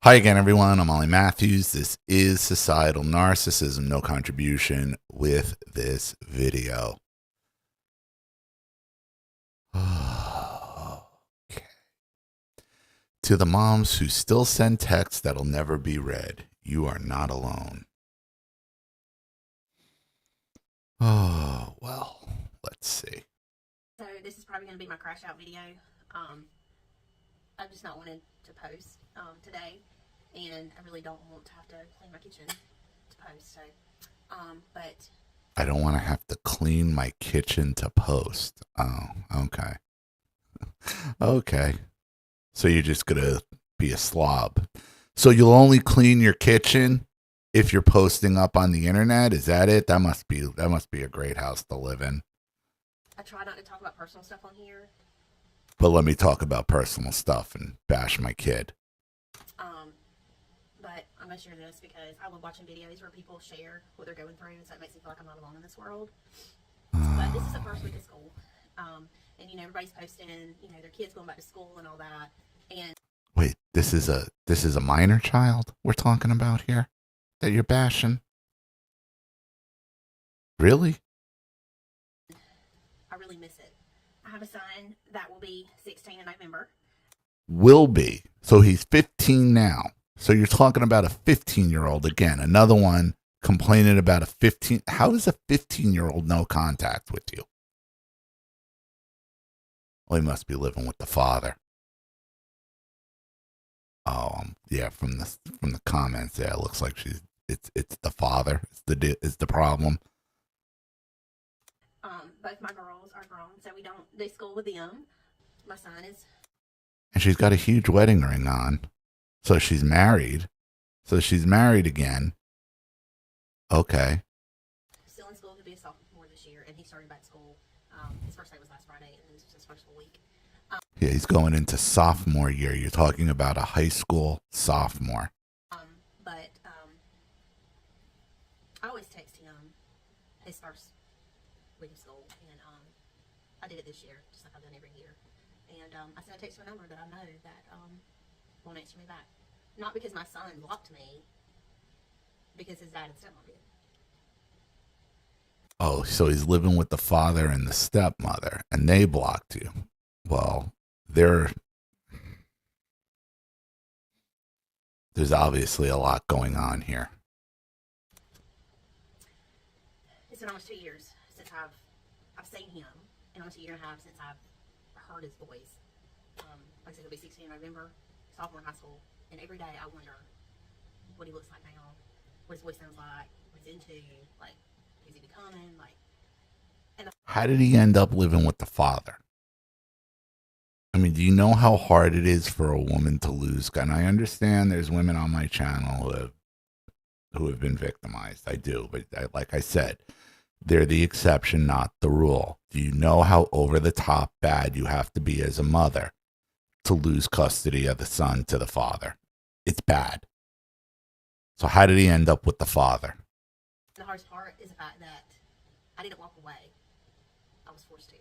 Hi again, everyone. I'm Ollie Matthews. This is Societal Narcissism. No contribution with this video. Okay. To the moms who still send texts that'll never be read, you are not alone. Oh, well, let's see. So this is probably going to be my crash out video. I've just not wanted to post today, and I really don't want to have to clean my kitchen to post. So, but I don't want to have to clean my kitchen to post. Oh, okay. Okay. So you're just going to be a slob. So you'll only clean your kitchen if you're posting up on the internet? Is that it? That must be a great house to live in. I try not to talk about personal stuff on here. But let me talk about personal stuff and bash my kid. But I'm going to share this because I love watching videos where people share what they're going through, and so it makes me feel like I'm not alone in this world. But this is the first week of school. And, everybody's posting, their kids going back to school and all that. And wait, this is a minor child we're talking about here that you're bashing? Really? I really miss it. I have a son that will be 16 in November. Will be. So he's 15 now. So you're talking about a 15-year-old again. Another one complaining about a 15. How does a 15-year-old know contact with you? Well, he must be living with the father. Oh, yeah. From the comments, yeah, it looks like it's the father. It's the problem. Both my girls are grown, so we don't do school with them. My son is. And she's got a huge wedding ring on. So she's married. So she's married again. Okay. Still in school to be a sophomore this year, and he started back school. His first day was last Friday, and this is his first full week. Yeah, he's going into sophomore year. You're talking about a high school sophomore. But I always text him his first week of school, and I did it this year, just like I've done every year. And I sent a text to a number that I know that won't answer me back. Not because my son blocked me, because his dad and stepmom did. Oh, so he's living with the father and the stepmother, and they blocked you. Well, there's obviously a lot going on here. It's been almost 2 years since I've seen him, and almost a year and a half since I've heard his voice. Like I said, he'll be 16 in November, sophomore in high school, and every day I wonder what he looks like now, what his voice sounds like, what he's into, like, is he becoming, like. How did he end up living with the father? I mean, do you know how hard it is for a woman to lose? And I understand there's women on my channel who have been victimized. I do, but like I said, they're the exception, not the rule. Do you know how over the top bad you have to be as a mother to lose custody of the son to the father? It's bad. So how did he end up with the father? The hardest part is the fact that I didn't walk away. I was forced to.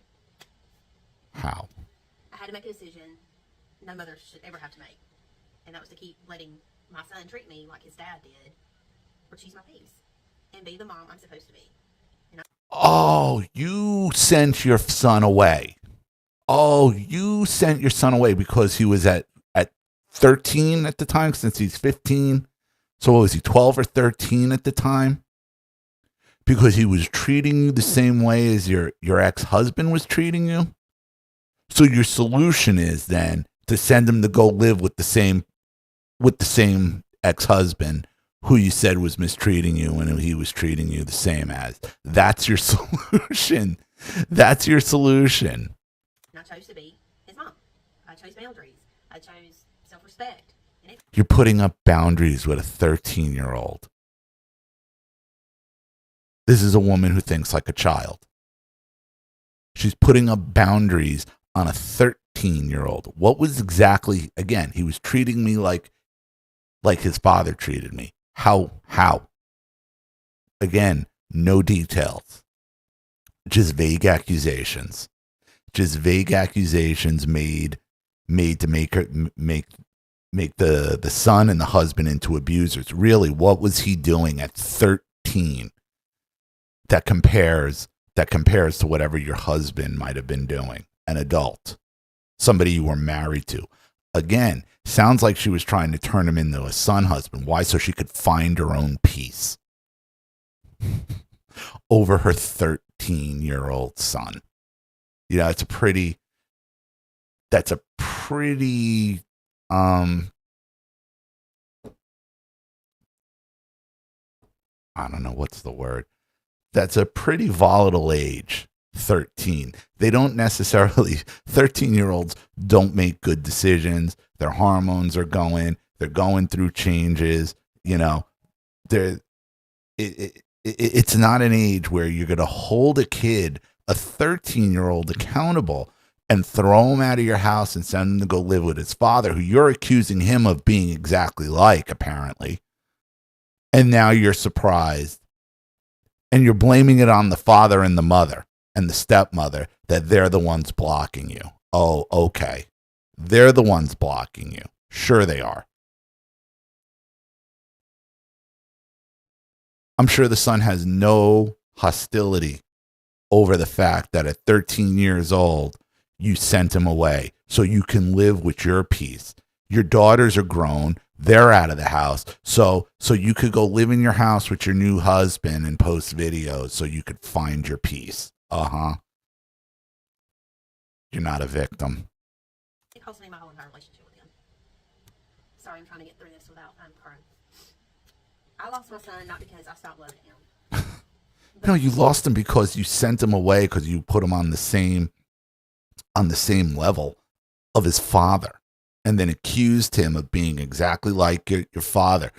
How? I had to make a decision no mother should ever have to make. And that was to keep letting my son treat me like his dad did, or choose my peace, and be the mom I'm supposed to be. Oh, you sent your son away. Oh, you sent your son away because he was at 13 at the time, since he's 15. So what was he, 12 or 13 at the time? Because he was treating you the same way as your ex-husband was treating you? So your solution is then to send him to go live with the same ex-husband who you said was mistreating you and who he was treating you the same as. That's your solution. That's your solution. And I chose to be his mom. I chose boundaries. I chose self-respect. You're putting up boundaries with a 13-year-old. This is a woman who thinks like a child. She's putting up boundaries on a 13-year-old. What was exactly, again, he was treating me like his father treated me. How? Again, no details. Just vague accusations. Just vague accusations made to make make the son and the husband into abusers. Really, what was he doing at 13 that compares to whatever your husband might have been doing, an adult, somebody you were married to? Again, sounds like she was trying to turn him into a son husband. Why? So she could find her own peace over her 13-year-old son. You know, that's a pretty I don't know what's the word. That's a pretty volatile age, 13. They don't necessarily, 13-year-olds don't make good decisions. Their hormones are they're going through changes. You know, it's not an age where you're going to hold a kid, a 13-year-old, accountable and throw him out of your house and send him to go live with his father, who you're accusing him of being exactly like, apparently. And now you're surprised. And you're blaming it on the father and the mother and the stepmother, that they're the ones blocking you. Oh, okay. They're the ones blocking you. Sure they are. I'm sure the son has no hostility over the fact that at 13 years old, you sent him away so you can live with your peace. Your daughters are grown. They're out of the house. So you could go live in your house with your new husband and post videos so you could find your peace. Uh-huh. You're not a victim. It cost me my whole entire relationship with him. Sorry, I'm trying to get through this without crying. I lost my son not because I stopped loving him. No, you lost him because you sent him away because you put him on the same level of his father, and then accused him of being exactly like your father.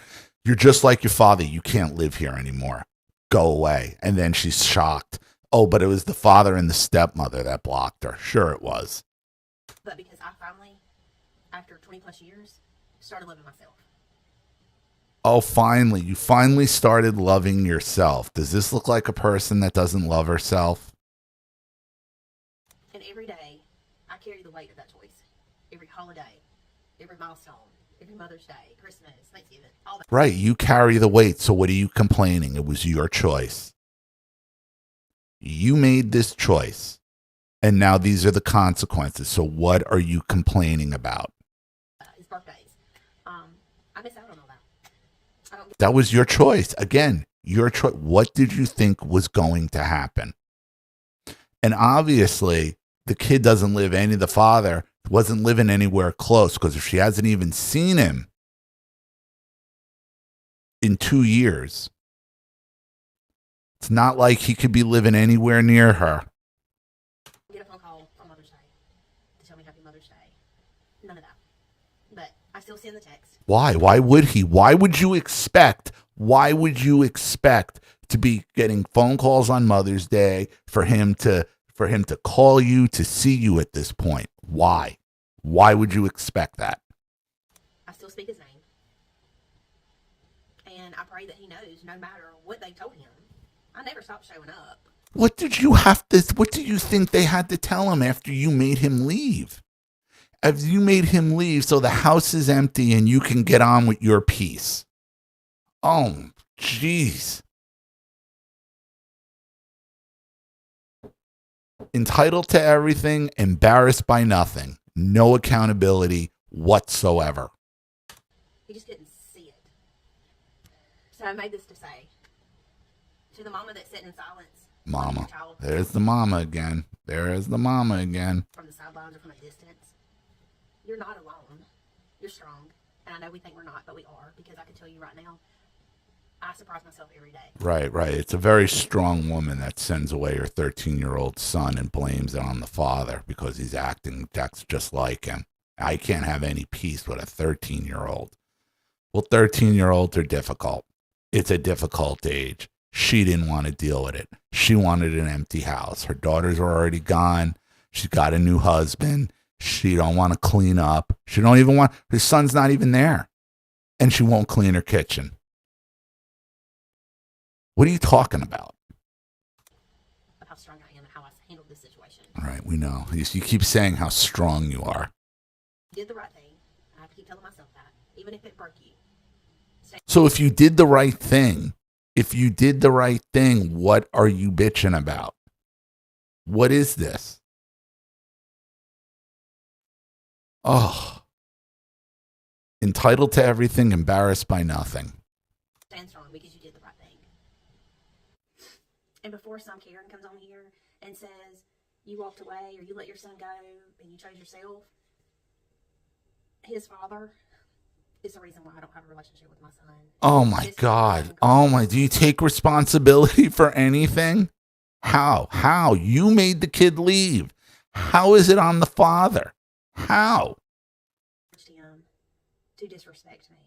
You're just like your father. You can't live here anymore. Go away. And then she's shocked. Oh, but it was the father and the stepmother that blocked her. Sure it was. But because I finally, after 20 plus years, started loving myself. Oh, finally. You finally started loving yourself. Does this look like a person that doesn't love herself? And every day, I carry the weight of that choice. Every holiday, every milestone, every Mother's Day, Christmas, Thanksgiving, all that. Right. You carry the weight. So what are you complaining? It was your choice. You made this choice. And now these are the consequences. So what are you complaining about? His birthdays. I miss out on all that. That was your choice. Again, your choice. What did you think was going to happen? And obviously, the kid doesn't live the father wasn't living anywhere close, because if she hasn't even seen him in 2 years, it's not like he could be living anywhere near her. Get a phone call on Mother's Day to tell me Happy Mother's Day. None of that. But I still send the text. Why? Why would he? Why would you expect to be getting phone calls on Mother's Day for him to call you, to see you at this point? Why? Why would you expect that? I still speak his name. And I pray that he knows, no matter what they told him, I never stopped showing up. What do you think they had to tell him after you made him leave? If you made him leave so the house is empty and you can get on with your peace. Oh, jeez. Entitled to everything, embarrassed by nothing. No accountability whatsoever. He just didn't see it. So I made this to say to the mama that's sitting in silence. Mama. There's the mama again. There is the mama again. From the sidelines or from a distance. You're not alone. You're strong. And I know we think we're not, but we are. Because I can tell you right now, I surprise myself every day. Right. It's a very strong woman that sends away her 13-year-old son and blames it on the father because he's acting just like him. I can't have any peace with a 13-year-old. Well, 13-year-olds are difficult. It's a difficult age. She didn't want to deal with it. She wanted an empty house. Her daughters were already gone. She's got a new husband. She don't want to clean up. She don't even want, her son's not even there. And she won't clean her kitchen. What are you talking about? How strong I am and how I handled this situation. All right, we know. You keep saying how strong you are. Did the right thing. I have to keep telling myself that. that. Even if it broke you. So if you did the right thing, what are you bitching about? What is this? Oh. Entitled to everything, embarrassed by nothing. Stand strong because you did the right thing. And before some Karen comes on here and says, you walked away or you let your son go and you chose yourself, his father is the reason why I don't have a relationship with my son. Oh my God. Oh my, do you take responsibility for anything? How? You made the kid leave. How is it on the father? How? To disrespect me.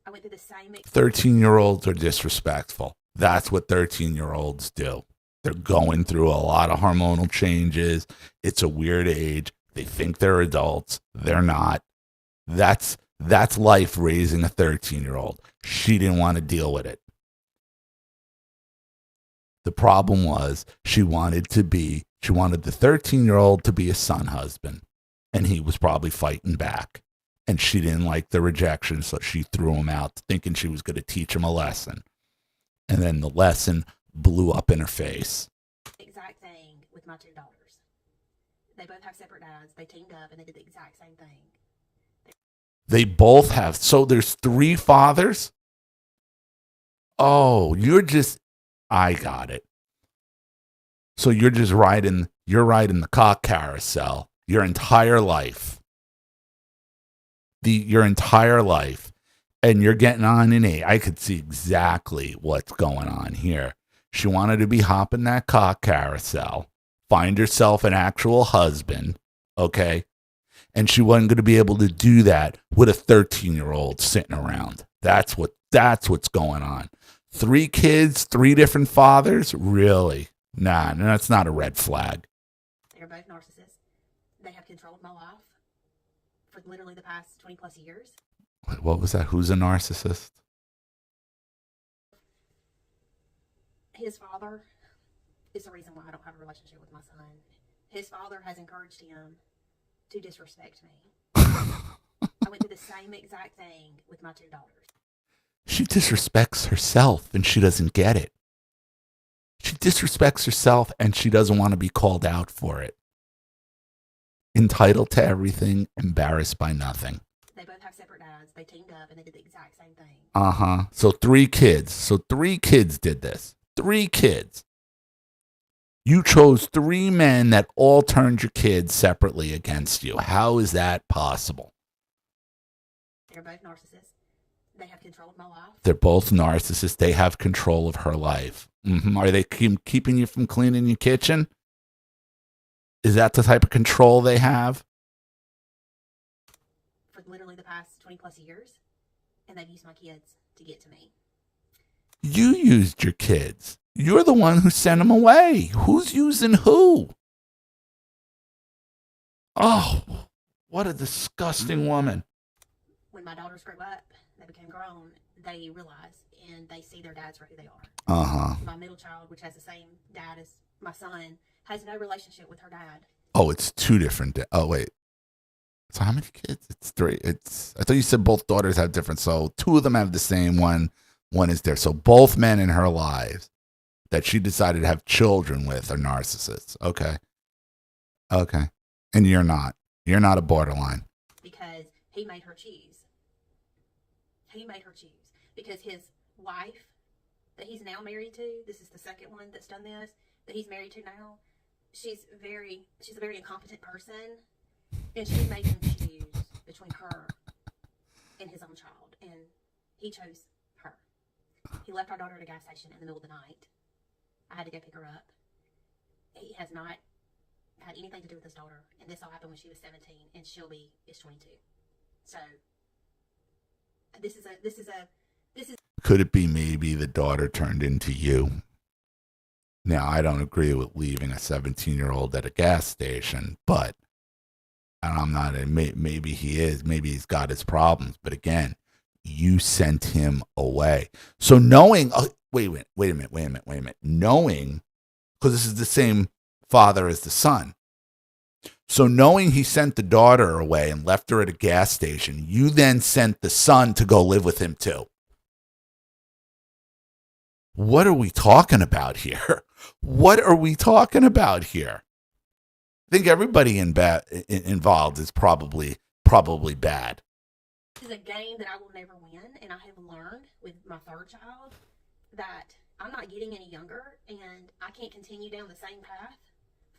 I went through the same. 13-year-olds are disrespectful. That's what 13-year-olds do. They're going through a lot of hormonal changes. It's a weird age. They think they're adults. They're not. That's life raising a 13-year-old. She didn't want to deal with it. The problem was she wanted the 13-year-old to be a son husband, and he was probably fighting back. And she didn't like the rejection, so she threw him out, thinking she was going to teach him a lesson. And then the lesson blew up in her face. Exact thing with my two daughters. They both have separate dads. They teamed up and they did the exact same thing. They both have. So there's 3 fathers? Oh, I got it. So you're riding the cock carousel your entire life. Your entire life, and you're getting on in age. I could see exactly what's going on here. She wanted to be hopping that cock carousel, find herself an actual husband, okay? And she wasn't going to be able to do that with a 13-year-old sitting around. That's what's going on. 3 kids, 3 different fathers? Really? Nah, that's not a red flag. They're both narcissists. They have control of my life for literally the past 20 plus years. What was that? Who's a narcissist? His father is the reason why I don't have a relationship with my son. His father has encouraged him to disrespect me. I went through the same exact thing with my 2 daughters. She disrespects herself and she doesn't get it. She disrespects herself and she doesn't want to be called out for it. Entitled to everything, embarrassed by nothing. They both have separate dads. They teamed up and they did the exact same thing. So 3 kids. So 3 kids did this. 3 kids. You chose 3 men that all turned your kids separately against you. How is that possible? They're both narcissists. They have control of my life. They're both narcissists. They have control of her life. Are they keeping you from cleaning your kitchen? Is that the type of control they have? For literally the past 20 plus years. And they've used my kids to get to me. You used your kids. You're the one who sent them away. Who's using who? Oh, what a disgusting woman. When my daughters grew up, they became grown, they realize and they see their dads for who they are. My middle child, which has the same dad as my son, has no relationship with her dad. Oh, it's 2 different. Oh, wait. So how many kids? It's 3. I thought you said both daughters have different. So 2 of them have the same one. One is there. So both men in her lives that she decided to have children with are narcissists. Okay. And you're not. You're not a borderline. Because he made her choose. Because his wife that he's now married to, this is the second one that's done this, that he's married to now, she's a very incompetent person, and she made him choose between her and his own child, and he chose her. He left our daughter at a gas station in the middle of the night. I had to go pick her up. He has not had anything to do with his daughter, and this all happened when she was 17, and is 22. So this is Could it be maybe the daughter turned into you? Now, I don't agree with leaving a 17-year-old at a gas station, but I'm not, maybe he is, maybe he's got his problems. But again, you sent him away. So knowing, wait a minute. Knowing, because this is the same father as the son. So knowing he sent the daughter away and left her at a gas station, you then sent the son to go live with him too. What are we talking about here? What are we talking about here? I think everybody involved is probably bad. This is a game that I will never win, and I have learned with my third child that I'm not getting any younger, and I can't continue down the same path,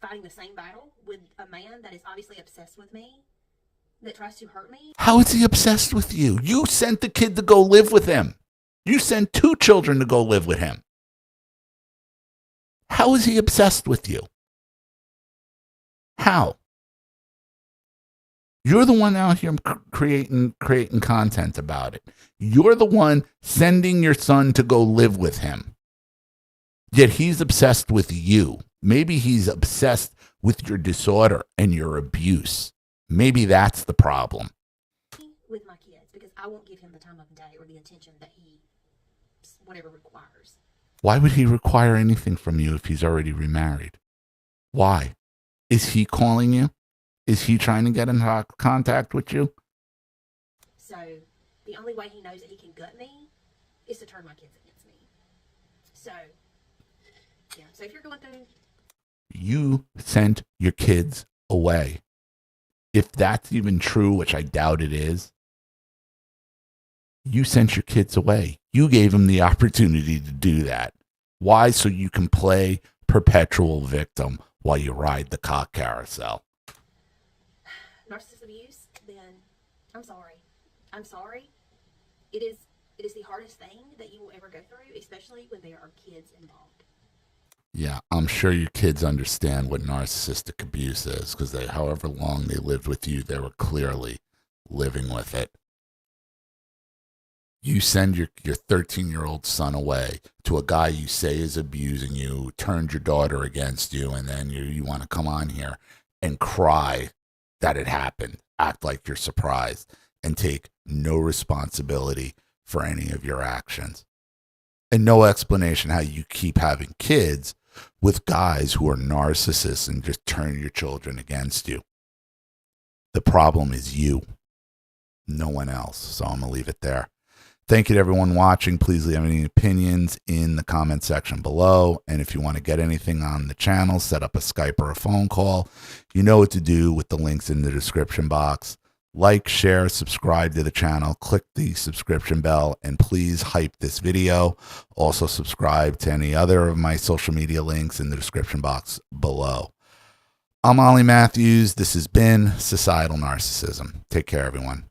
fighting the same battle with a man that is obviously obsessed with me, that tries to hurt me. How is he obsessed with you? You sent the kid to go live with him. You sent 2 children to go live with him. How is he obsessed with you? How? You're the one out here creating content about it. You're the one sending your son to go live with him. Yet he's obsessed with you. Maybe he's obsessed with your disorder and your abuse. Maybe that's the problem. With my kids, because I won't give him the time of day or the attention that he, whatever, requires. Why would he require anything from you if he's already remarried? Why? Is he calling you? Is he trying to get in contact with you? So the only way he knows that he can gut me is to turn my kids against me. So, yeah. So if you're going through... You sent your kids away. If that's even true, which I doubt it is, you sent your kids away. You gave them the opportunity to do that. Why? So you can play perpetual victim while you ride the cock carousel. Narcissist abuse, then I'm sorry. I'm sorry. It is the hardest thing that you will ever go through, especially when there are kids involved. Yeah, I'm sure your kids understand what narcissistic abuse is, because however long they lived with you, they were clearly living with it. You send your 13-year-old son away to a guy you say is abusing you, who turned your daughter against you, and then you want to come on here and cry that it happened, act like you're surprised, and take no responsibility for any of your actions. And no explanation how you keep having kids with guys who are narcissists and just turn your children against you. The problem is you, no one else. So I'm going to leave it there. Thank you to everyone watching. Please leave any opinions in the comment section below. And if you want to get anything on the channel, set up a Skype or a phone call. You know what to do with the links in the description box. Like, share, subscribe to the channel, click the subscription bell, and please hype this video. Also subscribe to any other of my social media links in the description box below. I'm Ollie Matthews. This has been Societal Narcissism. Take care, everyone.